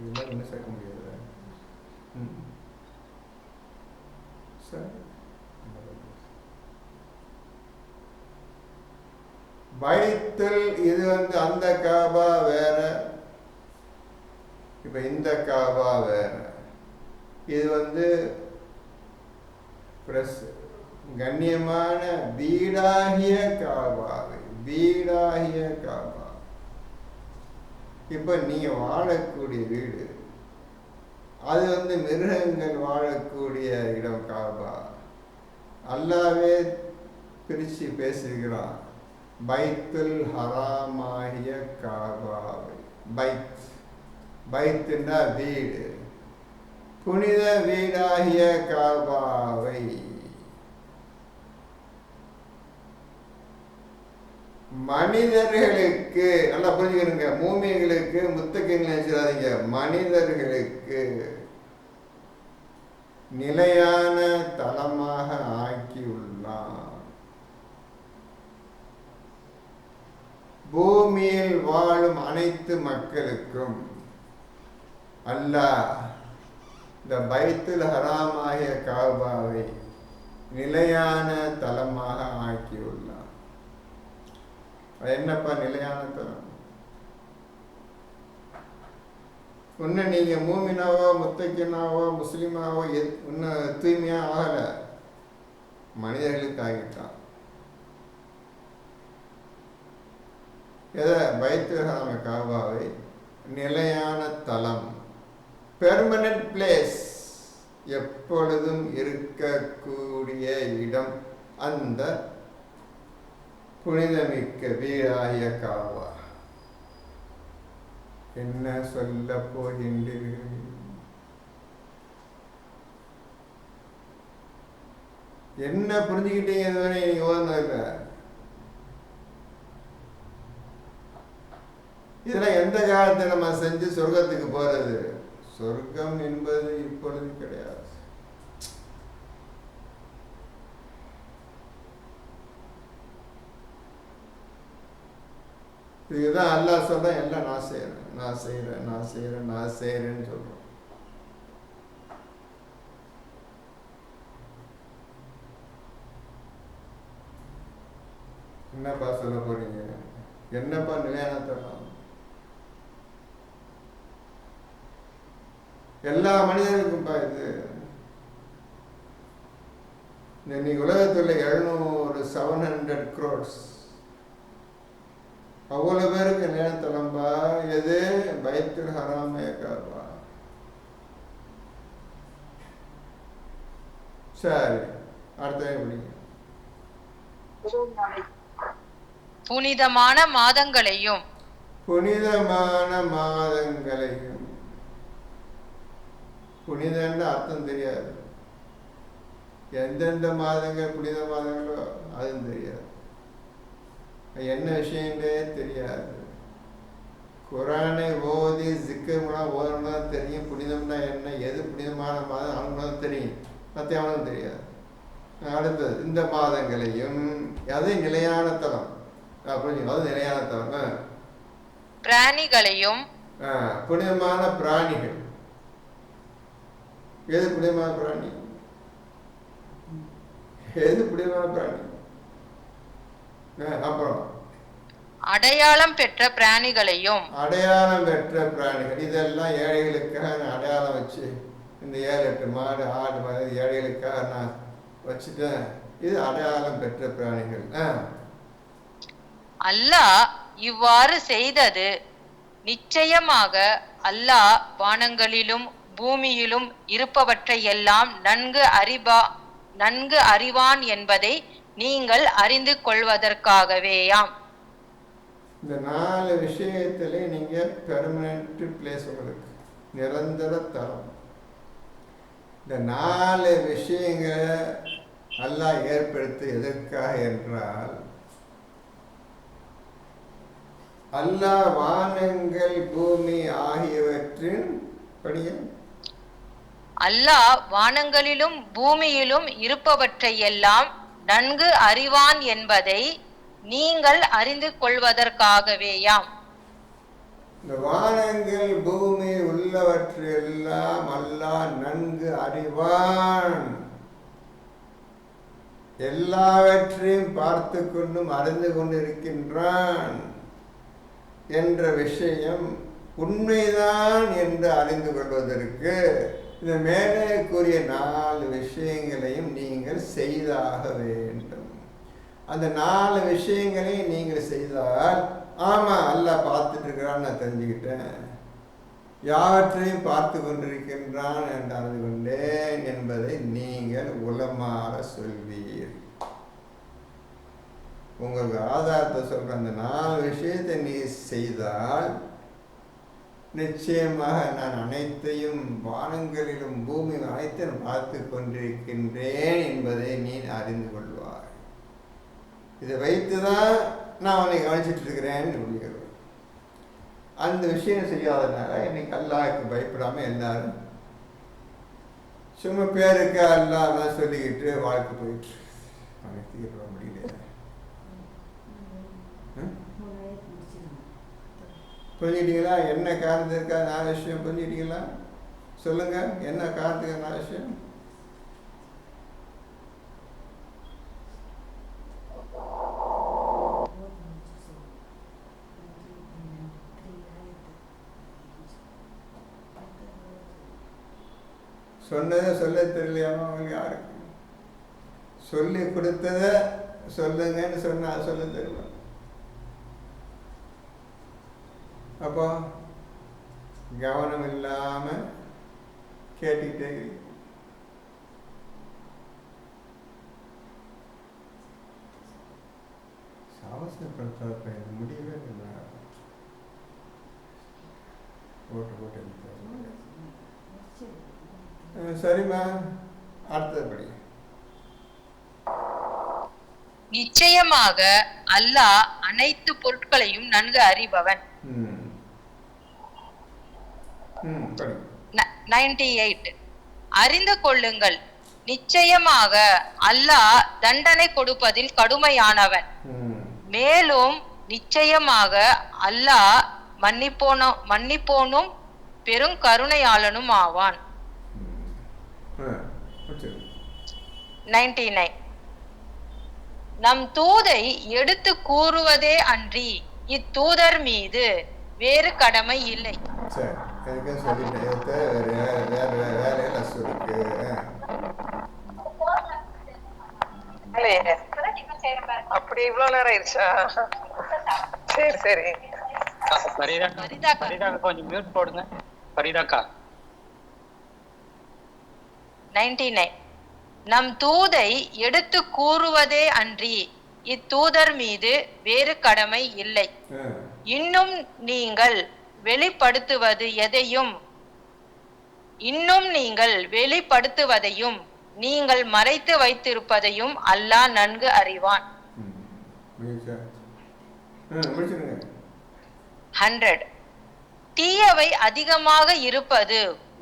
இதெல்லாம் ஒன்றும் சேர்க்க முடியாது. சரி, பைத்துல் இது அந்த காபா வேற, இப்ப இந்த காபா வேற. இது கண்ணியமான வீடாகிய காபாவை, வீடாகிய காபா. இப்ப நீங்க வாழக்கூடிய வீடு அது மிருகங்கள் வாழக்கூடிய இடம் காபா. அல்லாவே பிரிச்சு பேசுகிறான், பைத்துல் ஹராமாகிய காபாவை. பைத்துன்னா வீடு, புனித வீடாகிய காபாவை. மனிதர்களுக்கு நல்லா புரிஞ்சுக்கிறீங்க, மூமிகளுக்கு முத்தகங்களை நினைச்சிடாதீங்க, மனிதர்களுக்கு நிலையான தலமாக ஆக்கியுள்ளான். பூமியில் வாழும் அனைத்து மக்களுக்கும் அல்லாஹ் இந்த பைத்துல் ஹராமாகிய காபாவை நிலையான தலமாக ஆக்கியுள்ளான். அது என்னப்பா நிலையான தலம்? ஒன்று நீங்க மூமினாவோ முத்தக்கினாவோ முஸ்லிமாவோ இன்னும் தூய்மையா ஆகல, மனிதர்களுக்கு ஆகிட்டான். எதை? பைத்துல் ஹராம காபாவை நிலையான தலம், பெர்மனன்ட் பிளேஸ், எப்பொழுதும் இருக்கக்கூடிய இடம், அந்த புனிதமிக்க வீடாகிய காபா. என்ன சொல்ல போகின்றீர்கள்? என்ன புரிஞ்சுக்கிட்டீங்க? இதுவரை நீங்க ஓதுனதில்ல. இதெல்லாம் எந்த காலத்தை நம்ம செஞ்சு சொர்க்கத்துக்கு போறது? சொர்க்கம் என்பது இப்பொழுது கிடையாது. இதுதான் அல்லாஹ் சொல்றேன், எல்லாம் நான் செய்யறேன், நான் செய்யறேன், நான் செய்யறேன், நான் செய்யறேன்னு சொல்றோம். என்னப்பா சொல்ல போறீங்க? என்னப்பா நிலையான தரம்? எல்லா மனிதர்களுக்கும்பா இது. இன்னைக்கு உலகத்துல 700 crores அவ்வளவு பேருக்கு நிலையத்தலம்பா. எது? பைத்துல் ஹராமே காபா. சரி, அடுத்த எப்படி? புனிதமான மாதங்களையும், புனிதமான மாதங்களையும். புனிதன்ற அர்த்தம் தெரியாது, எந்தெந்த மாதங்கள் புனித மாதங்களோ அதுவும் தெரியாது, என்ன விஷயங்களே தெரியாது. குரானை ஓதி ஜிக்கர்லாம் ஓதணும்னா தெரியும், புனிதம்னா என்ன, எது புனிதமான மாதம் அவனுக்கு தெரியும், மற்ற அவனும் தெரியாது. அடுத்தது இந்த மாதங்களையும், அது நிலையான தலம், புரிஞ்சுக்கணும், அது நிலையான தலம். பிராணிகளையும், புனிதமான பிராணிகள். எது புனிதமான பிராணி? எது புனிதமான பிராணி? அப்புறம் அடையாளம் பெற்ற பிராணிகளையும். அடையாளம் பெற்ற பிராணிகள் இதெல்லாம் ஏழைகளுக்காக நான் அடையாளம் வச்சு, இந்த 7-8 மாடு ஆடு மாதிரி ஏழைகளுக்காக நான் வச்சுட்டேன். இது அடையாளம் பெற்ற பிராணிகள். அல்லாஹ் இவ்வாறு செய்தது நிச்சயமாக அல்லாஹ் வானங்களிலும் பூமியிலும் இருப்பவற்றை எல்லாம் நன்கு அறிவான் என்பதை நீங்கள் அறிந்து கொள்வதற்காகவேயாம். இந்த 4 விஷயத்திலே நீங்க பெர்மனன்ட் பிளேஸ், உங்களுக்கு நிரந்தர தரம். இந்த 4 விஷயங்களை அல்லாஹ் ஏற்படுத்தி எதற்காக என்றால், அல்லாஹ் வானங்கள் பூமி ஆகியவற்றின் படியும், அல்லாஹ் வானங்களிலும் பூமியிலும் இருப்பவற்றை எல்லாம் நன்கு அறிவான் என்பதை நீங்கள் அறிந்து கொள்வதற்காகவேயாம். இந்த வானங்கள் பூமி உள்ள இருப்பவற்றையெல்லாம் அல்லாஹ் நன்கு அறிவான். எல்லாவற்றையும் பார்த்து கொண்டும் அறிந்து கொண்டிருக்கின்றான் என்ற விஷயம் உண்மைதான் என்று அறிந்து கொள்வதற்கு இந்த மேலே கூறிய 4 விஷயங்களையும் நீங்கள் செய்தாக வேண்டும். அந்த 4 விஷயங்களையும் நீங்கள் செய்தால், ஆமாம் அல்லாஹ் பார்த்துட்டு இருக்கிறான்னு நான் தெரிஞ்சுக்கிட்டேன், யாவற்றையும் பார்த்து கொண்டிருக்கின்றான் என்று அறிந்து கொண்டேன் என்பதை நீங்கள் உலமாற சொல்வீர். உங்களுக்கு ஆதாரத்தை சொல்கிற அந்த 4 விஷயத்தை நீ செய்தால் நிச்சயமாக நான் அனைத்தையும் வானங்களிலும் பூமியும் அனைத்தையும் பார்த்து கொண்டிருக்கின்றேன் என்பதை நீ அறிந்து கொள்வாய். இதை வைத்து தான் நான் உன்னை கவனிச்சிட்டு இருக்கிறேன்னு சொல்லுகிறேன். அந்த விஷயம் செய்யாதனால இன்னைக்கு அல்லாஹ்வுக்கு பயப்படாமல் எல்லாரும் சும்மா பேருக்கு அல்லாஹ் சொல்லிக்கிட்டு வாழ்க்கை போயிட்டு தீர்க்க முடியல. புரிஞ்சுக்கிட்டீங்களா? என்ன காரணத்துக்காக 4 விஷயம் புரிஞ்சுக்கிட்டீங்களா? சொல்லுங்க, என்ன காரணத்துக்கு 4 விஷயம்? சொன்னதை சொல்ல தெரியலையாமா அவங்களுக்கு யாருக்கு? சொல்லி கொடுத்ததை சொல்லுங்கன்னு சொன்னா சொல்ல தெரியல. அப்போ கவனம் இல்லாம கேட்டுக்கிட்டே அவசரப்படுத்த முடியவே இல்லை. போட்டு சரிம்மா, அடுத்தபடி. நிச்சயமாக அல்லாஹ் அனைத்து பொருட்களையும் நன்கு அறிபவன். 98 அறிந்து கொள்ளுங்கள், நிச்சயமாக அல்லாஹ் தண்டனை கொடுப்பதில் கடுமையானவன். மேலும் நிச்சயமாக அல்லாஹ் மன்னிப்போனும் பெரும் கருணையாளனும் ஆவான். 99 நம் தூதை எடுத்து கூறுவதே அன்றி இத்தூதர் மீது வேறு கடமை இல்லை. அப்படி இவ்வளவு நேரம் ஆயிடுச்சா? சரி சரி. கொஞ்சம் மியூட் போடுங்க பரிதாக்கா. 99 நம் தூதை எடுத்து கூறுவதே அன்றி இத்தூதர் மீது வேறு கடமை இல்லை. இன்னும் நீங்கள் வெளிப்படுத்துவதையும் நீங்கள் மறைத்து வைத்திருப்பதையும் அல்லாஹ் நன்கு அறிவான். 100 தீயவை அதிகமாக இருப்பது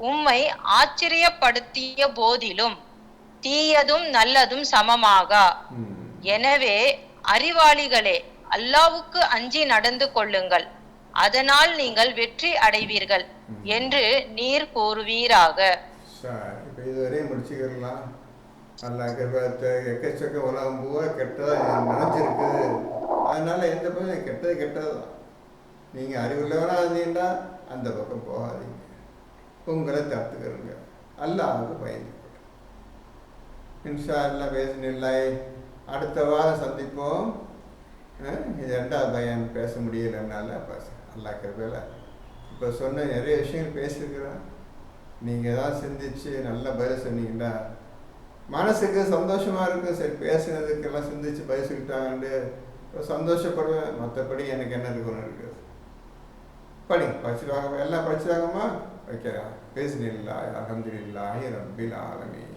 உம்மை ஆச்சரியப்படுத்திய போதிலும் தீயதும் நல்லதும் சமமாக. எனவே அறிவாளிகளே, அல்லாஹ்வுக்கு அஞ்சி நடந்து கொள்ளுங்கள், அதனால் நீங்கள் வெற்றி அடைவீர்கள் என்று நீர் கூறுவீராக. இதுவரை முடிச்சுக்கலாம். எக்கச்சக்க உலகம் பூரா கெட்டதா நினைச்சிருக்குது. அதனால எந்த பக்கம் கெட்டதுதான். நீங்க அறிவுள்ளவனா இருந்தீங்கன்னா அந்த பக்கம் போகாதீங்க. உங்களை தடுத்துக்கிறங்க. அல்லாஹ்வுக்கு பயந்து இன்ஷா அல்லாஹ் பேசினில்லை. அடுத்த வாரம் சந்திப்போம். இது 2வது பயம் பேச முடியலன்னால அல்லாஹ் கிருபையில இப்போ சொன்ன நிறைய விஷயங்கள் பேசியிருக்கிறேன். நீங்கள் தான் சிந்திச்சு நல்ல பதில் சொன்னீங்கன்னா மனசுக்கு சந்தோஷமாக இருக்கும். சரி, பேசுனதுக்கெல்லாம் சிந்திச்சு பதில் சொல்லிட்டாங்கன்னு சந்தோஷப்படுவேன். மற்றபடி எனக்கு என்ன இருக்கணும் இருக்குது. படிச்சுடுவாங்க, எல்லாம் படிச்சுடுவாங்கம்மா. வைக்கிறேன். பேசினில்லா அல்ஹம்துலில்லாஹி ரப்பில் ஆலமீன்.